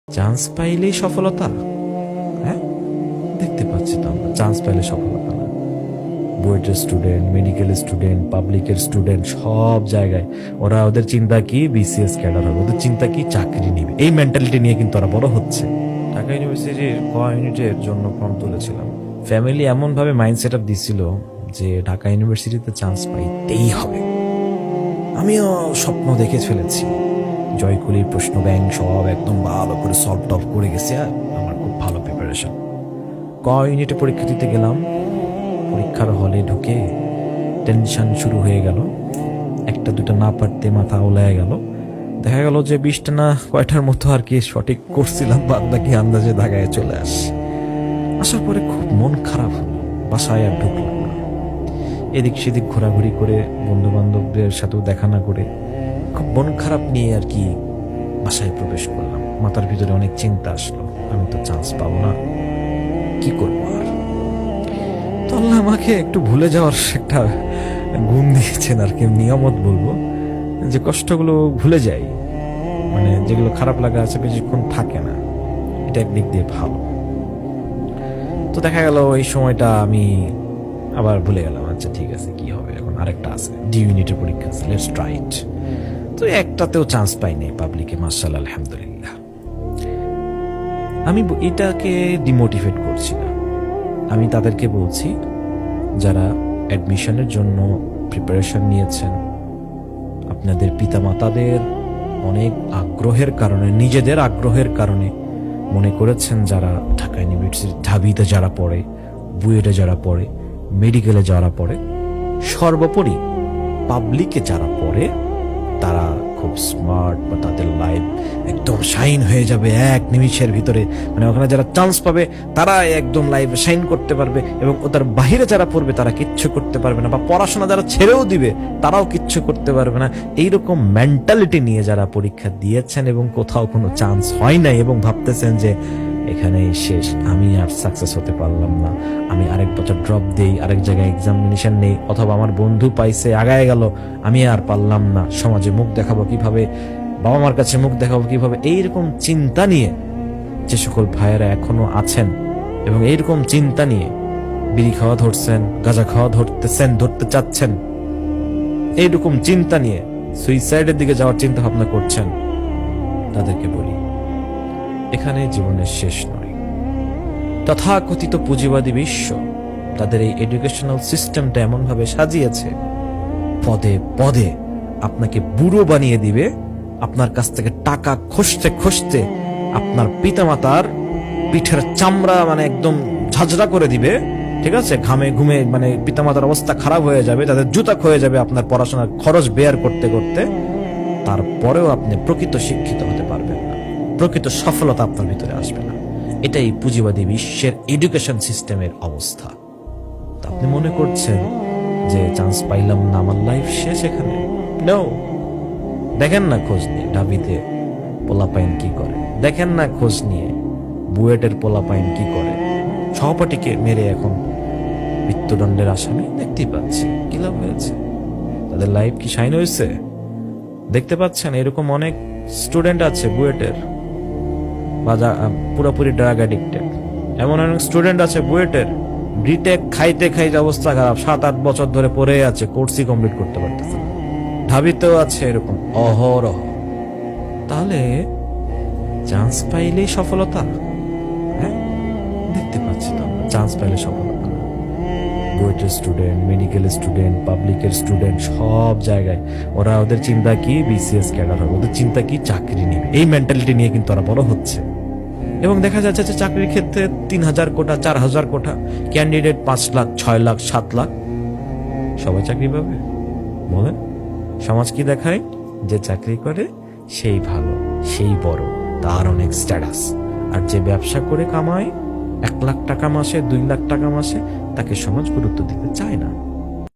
Chance পাইলেই সফলতা। হ্যাঁ, দেখতে পাচ্ছি তো আমরা চান্স পাইলে সফলতা না। বুয়েটের স্টুডেন্ট, মেডিকেল স্টুডেন্ট, পাবলিকের স্টুডেন্ট, সব জায়গায় ওরা ওদের চিন্তা কি বিসিএস ক্যাডার হবে, ওদের চিন্তা কি চাকরি নিবে। এই মেন্টালিটি নিয়ে কিন্তু ওরা বড় হচ্ছে। ঢাকা ইউনিভার্সিটির ক ইউনিটের জন্য ফর্ম তুলেছিলাম। ফ্যামিলি এমন ভাবে মাইন্ড সেট আপ দিছিল যে ঢাকা ইউনিভার্সিটিতে চান্স পাইতেই হবে। আমিও স্বপ্ন দেখে ফেলেছি, জয়কুলির প্রশ্ন ব্যাংক সব একদম ভালো করে সলভ টলভ করে গেছে। আর আমার খুব ভালো প্রিপারেশন। ক ইউনিটে পরীক্ষা দিতে গেলাম। পরীক্ষার হলে ঢুকে টেনশন শুরু হয়ে গেল। একটা দুটা না পারতে মাথা ওলায় গেল। দেখা গেল যে 20টা না কয়টার মতো আর কি সঠিক করছিলাম, বাদ বাকি আন্দাজে ধাগায় চলে আসার পরে খুব মন খারাপ হলো। বাসায় আর ঢুকলাম না। এদিক সেদিক ঘোরাঘুরি করে বন্ধু বান্ধবদের সাথেও দেখা না করে খুব মন খারাপ নিয়ে আর কি বাসায় প্রবেশ করলাম। মাথার ভিতরে অনেক চিন্তা আসলো, আমি তো চান্স পাবো না, কি করবো আর। তো আল্লাহ আমাকে একটু ভুলে যাওয়ার একটা গুণ দিয়েছেন আর কি, নিয়ামত বলবো, যে কষ্টগুলো ভুলে যাই, মানে যেগুলো খারাপ লাগা আছে বেশিক্ষণ থাকে না। এটা একদিক দিয়ে ভালো। তো দেখা গেল এই সময়টা আমি আবার ভুলে গেলাম। আচ্ছা ঠিক আছে, কি হবে এখন, আরেকটা আছে, ডি ইউনিটের পরীক্ষা আছে, লেটস ট্রাই ইট। তো একটাতেও চান্স পাইনি পাবলিকে, মাশাআল্লাহ আলহামদুলিল্লাহ। আমি এটাকে ডিমোটিভেট করছি না, আমি তাদেরকে বলছি যারা অ্যাডমিশনের জন্য প্রিপারেশন নিয়েছেন, আপনাদের পিতামাতাদের অনেক আগ্রহের কারণে, নিজেদের আগ্রহের কারণে মনে করেছেন যারা ঢাকা ইউনিভার্সিটি, ঢাবিতে যারা পড়ে, বুয়েটে যারা পড়ে, মেডিকেলে যারা পড়ে, সর্বোপরি পাবলিকে যারা পড়ে, তারা খুব স্মার্ট বা তাদের লাইফ একদম শাইন হয়ে যাবে এক নিমিষের ভিতরে। মানে ওখানে যারা চান্স পাবে তারা একদম লাইফ শাইন করতে পারবে, এবং ওদের বাহিরে যারা পড়বে তারা কিচ্ছু করতে পারবে না, বা পড়াশোনা যারা ছেড়েও দিবে তারাও কিচ্ছু করতে পারবে না। এইরকম মেন্টালিটি নিয়ে যারা পরীক্ষা দিয়েছেন এবং কোথাও কোনো চান্স হয় নাই এবং ভাবতেছেন যে এখানেই শেষ, আমি আর সাকসেস হতে পারলাম না, আমি আরেক বছর ড্রপ দেই, আরেক জায়গায় এক্সামিনেশন নেই, অথবা আমার বন্ধু পাইছে আগায় গেল, আমি আর পারলাম না, সমাজে মুখ দেখাবো কিভাবে, বাবা মার কাছে মুখ দেখাবো কিভাবে, এইরকম চিন্তা নিয়ে যে সকল ভাইয়েরা এখনো আছেন এবং এইরকম চিন্তা নিয়ে বিড়ি খাওয়া ধরছেন, গাঁজা খাওয়া ধরতে চাচ্ছেন, এইরকম চিন্তা নিয়ে সুইসাইডের দিকে যাওয়ার চিন্তা ভাবনা করছেন, তাদেরকে বলি এখানে জীবনের শেষ নয়। তথাকথিত পুঁজিবাদী বিশ্ব তাদের এই এডুকেশনাল সিস্টেমটা এমন ভাবে সাজিয়েছে, পদে পদে আপনাকে বুড়ো বানিয়ে দিবে, আপনার কাছ থেকে টাকা খসতে খসতে আপনার পিতামাতার পিঠের চামড়া মানে একদম ঝাঁঝরা করে দিবে, ঠিক আছে, ঘামে ঘুমে মানে পিতামাতার অবস্থা খারাপ হয়ে যাবে, তাদের জুতা ক্ষয়ে যাবে আপনার পড়াশোনার খরচ বেয়ার করতে করতে। তারপরেও আপনি প্রকৃত শিক্ষিত হতে পারবেন না, প্রকৃত সফলতা আপনার ভিতরে আসবে না। এটাই পুঁজিবাদী বিশ্বের এডুকেশন সিস্টেমের অবস্থা। তা আপনি মনে করছেন যে চান্স পাইলাম না, আমার লাইফ শেষ এখানে? নো। দেখেন না খোঁজ নিয়ে ঢাবিতে পোলাপাইন কি করে, দেখেন না খোঁজ নিয়ে বুয়েটের পোলাপাইন কি করে। সহপাঠীকে মেরে এখন মৃত্যুদণ্ডের আসামি, দেখতেই পাচ্ছি কি লাভ হয়েছে, তাদের লাইফ কি শাইন হয়েছে? দেখতে পাচ্ছেন এরকম অনেক স্টুডেন্ট আছে বুয়েটের বা পুরোপুরি ড্রাগ অ্যাডিক্টেড। এমন অনেক স্টুডেন্ট আছে বুয়েটের বিটেক খাইতে খাইতে অবস্থা খারাপ, 7-8 বছর ধরে পড়ে আছে, কোর্সই কমপ্লিট করতে পারতেছে না। ঢাবিতেও আছে এরকম অহরহ। তাহলে চান্স পাইলেই সফলতা? হ্যাঁ, দেখতে পাচ্ছি তো চান্স পাইলে সফলতা না। বুয়েটের স্টুডেন্ট, মেডিকেল স্টুডেন্ট, পাবলিকের স্টুডেন্ট, সব জায়গায় ওরা ওদের চিন্তা কি বিসিএস ক্যাডার হবে, ওদের চিন্তা কি চাকরি নিবে। এই মেন্টালিটি নিয়ে কিন্তু ওরা বড় হচ্ছে। এবং দেখা যাচ্ছে যে চাকরির ক্ষেত্রে 3000 কোটা, 4000 কোটা, ক্যান্ডিডেট 5 লাখ, 6 লাখ, 7 লাখ, সবাই চাকরি পাবে? বলেন, সমাজ কি দেখায়? যে চাকরি করে সেই ভালো, সেই বড়, তার অনেক স্ট্যাটাস। আর যে ব্যবসা করে কামায় 1 লাখ টাকা মাসে, 2 লাখ টাকা মাসে, তাকে সমাজ গুরুত্ব দিতে চায় না।